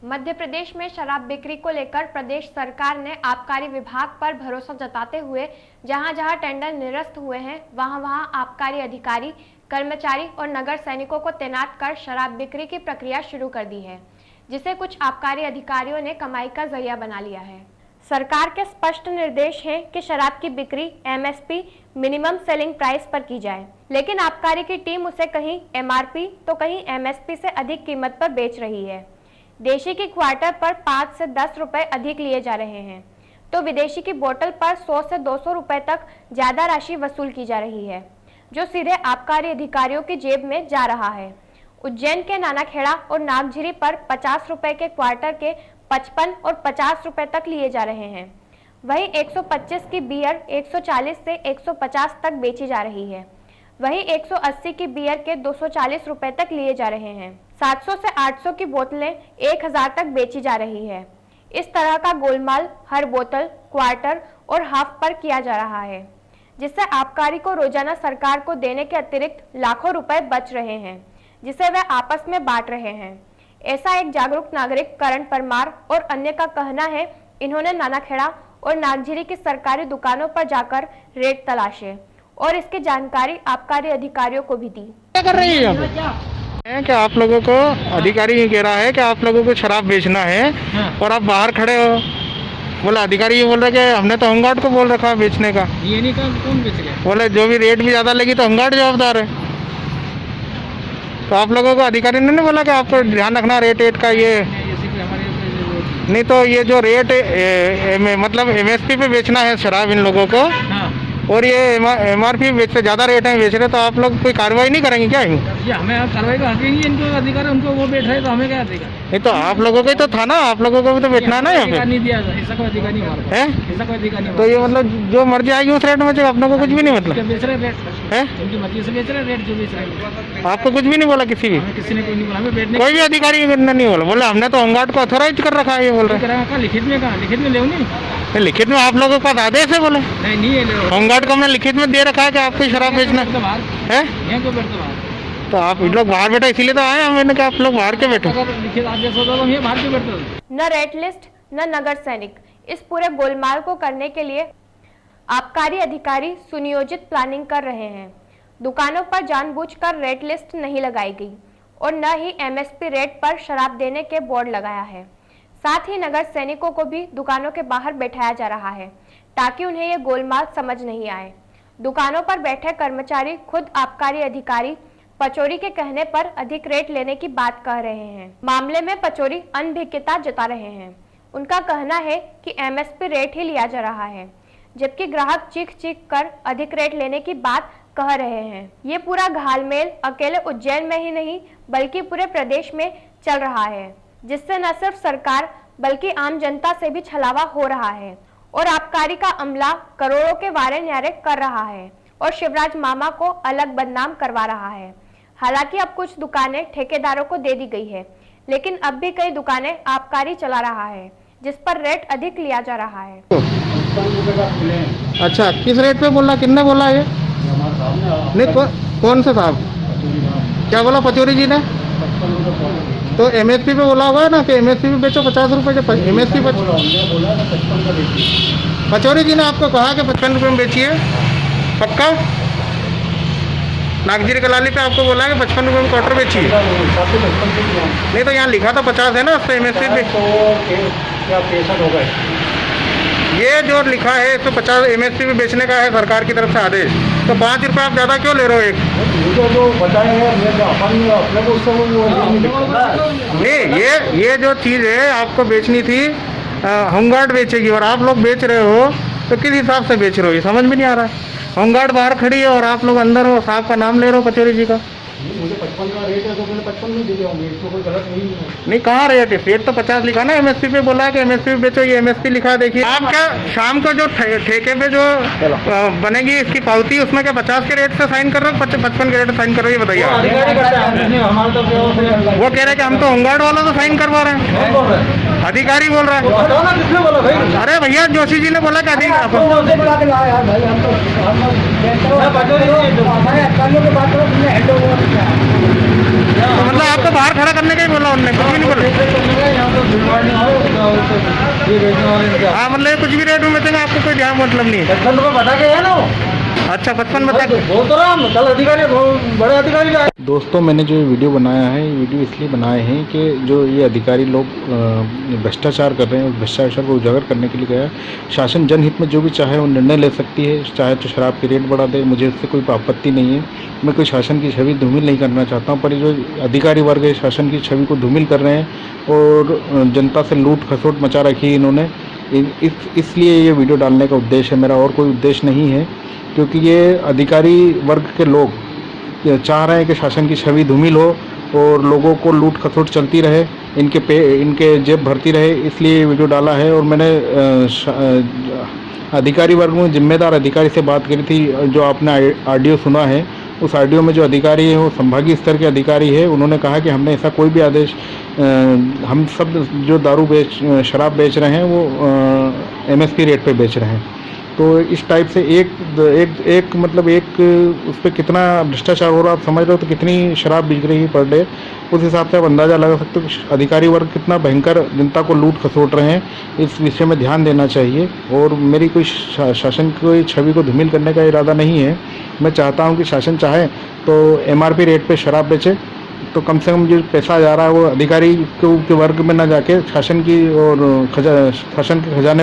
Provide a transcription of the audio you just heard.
मध्य प्रदेश में शराब बिक्री को लेकर प्रदेश सरकार ने आबकारी विभाग पर भरोसा जताते हुए जहां जहां टेंडर निरस्त हुए हैं वहां वहां आबकारी अधिकारी, कर्मचारी और नगर सैनिकों को तैनात कर शराब बिक्री की प्रक्रिया शुरू कर दी है, जिसे कुछ आबकारी अधिकारियों ने कमाई का जरिया बना लिया है। सरकार के स्पष्ट निर्देश हैं कि शराब की बिक्री MSP मिनिमम सेलिंग प्राइस पर की जाए, लेकिन आबकारी की टीम उसे कहीं MRP तो कहीं MSP से अधिक कीमत पर बेच रही है। देशी की क्वार्टर पर 5 से 10 रुपए अधिक लिए जा रहे हैं, तो विदेशी की बोतल पर 100 से 200 रुपए तक ज्यादा राशि वसूल की जा रही है, जो सीधे आबकारी अधिकारियों की जेब में जा रहा है। उज्जैन के नानाखेड़ा और नागझिरी पर 50 रुपए के क्वार्टर के 55 और 50 रुपए तक लिए जा रहे हैं। वहीं 125 की बियर 140 से 150 तक बेची जा रही है। वहीं 180 की बियर के 240 रुपए तक लिए जा रहे हैं। 700 से 800 की बोतलें 1000 तक बेची जा रही है। इस तरह का गोलमाल हर बोतल, क्वार्टर और हाफ पर किया जा रहा है, जिससे आबकारी को रोजाना सरकार को देने के अतिरिक्त लाखों रुपए बच रहे हैं, जिसे वे आपस में बांट रहे हैं। ऐसा एक जागरूक नागरिक करण परमार और अन्य का कहना है। इन्होंने नानाखेड़ा और नागझिरी की सरकारी दुकानों पर जाकर रेट तलाशे और इसकी जानकारी आबकारी अधिकारियों को भी दी। क्या कर रही है कि आप लोगों को अधिकारी ये कह रहा है कि आप लोगों को शराब बेचना है और आप बाहर खड़े हो। बोला अधिकारी ये बोल रहे कि हमने तो होमगार्ड को बोल रखा है बेचने का। ये नहीं कहा कौन बेच गया? बोले जो भी रेट भी ज़्यादा लगी तो होमगार्ड जवाबदार है। तो आप लोगों को अधिकारी ने नहीं बोला कि आपको ध्यान रखना रेट का ये नहीं तो ये जो रेट मतलब MSP पे बेचना है शराब इन लोगों को और ये MRP से ज़्यादा रेट में बेच रहे, तो आप लोग कोई कार्रवाई नहीं करेंगे क्या? ये हमें कार्रवाई का हक ही नहीं है। इनको अधिकार है, उनको वो बैठ रहे तो हमें क्या अधिकार? नहीं तो आप लोगों को ही तो था ना, आप लोगों को भी तो बेचना है ना यहाँ पे। नहीं दिया ऐसा कोई अधिकार नहीं है, ऐसा कोई अधिकार नहीं। तो ये मतलब जो मर्जी आएगी उस रेट में बेचेगा, अपने को कुछ भी नहीं मतलब बेच रहे रेट है, उनकी मर्जी से बेच रहे रेट जो बेच रहे। आपको कुछ भी नहीं बोला किसी भी? किसी ने कोई नहीं बोला, हमें बैठने कोई भी अधिकारी नहीं बोला। बोले हमने तो होमगार्ड को अथोराइज कर रखा है ये बोल रहे। लिखित में कहा? लिखित में ले नहीं, लिखित में आप लोगों के पास आदेश है? बोले नहीं है। होमगार्ड को हमने लिखित में दे रखा है कि आपको शराब बेचना है। तो आप लोग बाहर बैठे इसीलिए तो आए, हमने कहा आप लोग बाहर के बैठो। न रेट लिस्ट न नगर सैनिक, इस पूरे गोलमाल को करने के लिए आबकारी अधिकारी सुनियोजित प्लानिंग कर रहे हैं। दुकानों पर जानबूझकर रेट लिस्ट नहीं लगाई गई और न ही MSP रेट पर शराब देने के बोर्ड लगाया है। साथ ही नगर सैनिकों को भी दुकानों के बाहर बैठाया जा रहा है ताकि उन्हें ये गोलमाल समझ नहीं आए। दुकानों पर बैठे कर्मचारी खुद आबकारी अधिकारी पचौरी के कहने पर अधिक रेट लेने की बात कह रहे हैं। मामले में पचौरी अनभिज्ञता जता रहे हैं। उनका कहना है कि MSP रेट ही लिया जा रहा है, जबकि ग्राहक चीख चीख कर अधिक रेट लेने की बात कह रहे हैं। ये पूरा घालमेल अकेले उज्जैन में ही नहीं बल्कि पूरे प्रदेश में चल रहा है, जिससे न सिर्फ सरकार बल्कि आम जनता से भी छलावा हो रहा है और आबकारी का अमला करोड़ों के वारे न्यारे कर रहा है और शिवराज मामा को अलग बदनाम करवा रहा है। हालांकि अब कुछ दुकानें ठेकेदारों को दे दी गई है, लेकिन अब भी कई दुकानें आबकारी चला रहा है, जिस पर रेट अधिक लिया जा रहा है। अच्छा, किस रेट पे बोला? किसने बोला ये? नहीं कौन सा साहब? क्या बोला पचौरी जी ने? तो MSP पे बोला होगा ना कि MSP पे बेचो 50 रुपए के। MSP पचौरी जी ने आपको कहा कि 55 रुपए में बेचिए? पक्का? नागझिरी कलाली पे आपको बोला कि 55 रुपए में क्वार्टर बेचिए? नहीं तो यहाँ लिखा था 50 है ना उस पर MSP पे। ये जो लिखा है 150 MSP पे बेचने का है सरकार की तरफ से आदेश, तो 5 रुपये आप ज़्यादा क्यों ले रहे हो? एक नहीं, ये जो चीज़ है आपको बेचनी थी होमगार्ड बेचेगी और आप लोग बेच रहे हो, तो किस हिसाब से बेच रहे हो ये समझ में नहीं आ रहा है। होमगार्ड बाहर खड़ी है और आप लोग अंदर हो, साहब का नाम ले रहे हो पचौरी जी का। मुझे 55 का रेट है तो मैंने 55 में दिए होंगे, इसमें कोई गलत नहीं है। नहीं कहाँ रेट है? रेट तो 50 लिखा ना MSP पे। बोला है कि MSP पे बेचो, ये MSP लिखा है। देखिए आप क्या शाम को जो ठेके पे जो बनेगी इसकी पावती, उसमें क्या 50 के रेट से साइन कर रहे हो 55 के रेट से साइन कर रहे हो? ये बताइए। वो कह रहे कि हम तो होमगार्ड वालों तो साइन करवा रहे हैं। अधिकारी बोल रहा है। अरे भैया जोशी जी ने बोला कि तो मतलब आपको बाहर खड़ा करने का ही बोला उन्होंने, कुछ भी नहीं बोला। कुछ भी रेट में बेचेंगे, आपको कोई ध्यान मतलब नहीं है। 55 रुपये बता के है ना वो। अच्छा 55 बता के बोल तो रहा हूँ, कल अधिकारी बड़े अधिकारी आए। दोस्तों मैंने जो ये वीडियो बनाया है, ये वीडियो इसलिए बनाए हैं कि जो ये अधिकारी लोग भ्रष्टाचार कर रहे हैं, उस भ्रष्टाचार को उजागर करने के लिए गया। शासन जनहित में जो भी चाहे वो निर्णय ले सकती है, चाहे तो शराब की रेट बढ़ा दे, मुझे इससे कोई आपत्ति नहीं है। मैं कोई शासन की छवि धूमिल नहीं करना चाहता हूँ, पर ये जो अधिकारी वर्ग है शासन की छवि को धूमिल कर रहे हैं और जनता से लूट खसोट मचा रखी है इन्होंने। इसलिए ये वीडियो डालने का उद्देश्य है मेरा, और कोई उद्देश्य नहीं है। क्योंकि ये अधिकारी वर्ग के लोग चाह रहे हैं कि शासन की छवि धूमिल हो और लोगों को लूट खसोट चलती रहे, इनके जेब भरती रहे, इसलिए ये वीडियो डाला है। और मैंने अधिकारी वर्ग में जिम्मेदार अधिकारी से बात करी थी, जो आपने ऑडियो सुना है, उस ऑडियो में जो अधिकारी है वो संभागीय स्तर के अधिकारी है। उन्होंने कहा कि हमने ऐसा कोई भी आदेश, हम सब जो शराब बेच रहे हैं वो MSP रेट पे बेच रहे हैं। तो इस टाइप से एक उस पर कितना भ्रष्टाचार हो रहा है आप समझ रहे हो, तो कितनी शराब बिक रही है पर डे, उस हिसाब से आप अंदाज़ा लगा सकते हो कि अधिकारी वर्ग कितना भयंकर जनता को लूट खसोट रहे हैं। इस विषय में ध्यान देना चाहिए। और मेरी कोई शासन की छवि को धूमिल करने का इरादा नहीं है। मैं चाहता हूं कि शासन चाहे तो MRP रेट पे शराब बेचे, तो कम से कम जो पैसा जा रहा है वो अधिकारी के वर्ग में ना जाके शासन के खजाने